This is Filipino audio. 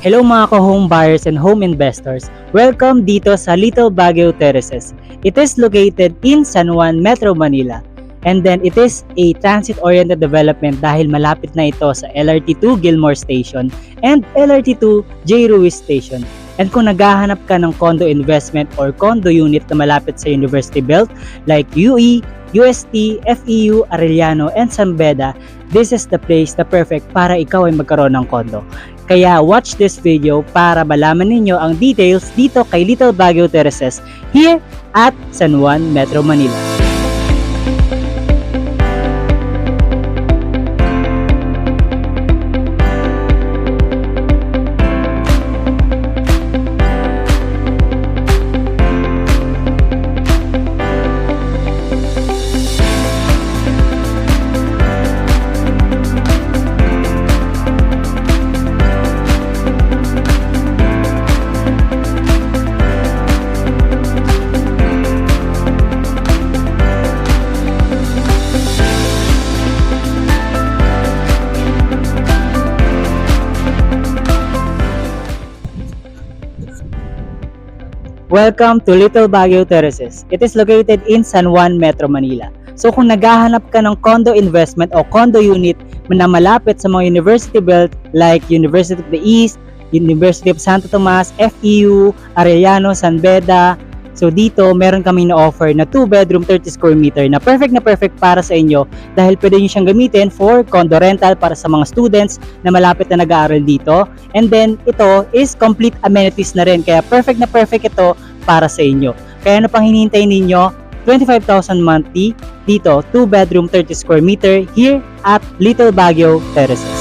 Hello mga ka-home buyers and home investors. Welcome dito sa Little Baguio Terraces. It is located in San Juan, Metro Manila. And then it is a transit-oriented development dahil malapit na ito sa LRT2 Gilmore Station and LRT2 J. Ruiz Station. And kung naghahanap ka ng condo investment or condo unit na malapit sa University Belt like UE, UST, FEU, Arellano, and San Beda, this is the place na perfect para ikaw ay magkaroon ng condo. Kaya watch this video para malaman ninyo ang details dito kay Little Baguio Terraces here at San Juan, Metro Manila. Welcome to Little Baguio Terraces. It is located in San Juan, Metro Manila. So kung naghahanap ka ng condo investment o condo unit na malapit sa mga university belt like University of the East, University of Santo Tomas, FEU, Arellano, San Beda, so dito meron kami na-offer na 2-bedroom 30 square meter na perfect para sa inyo dahil pwede nyo siyang gamitin for condo rental para sa mga students na malapit na nag-aaral dito. And then ito is complete amenities na rin kaya perfect ito para sa inyo. Kaya ano pang hinihintay ninyo? 25,000 monthly dito, 2-bedroom 30 square meter here at Little Baguio Terraces.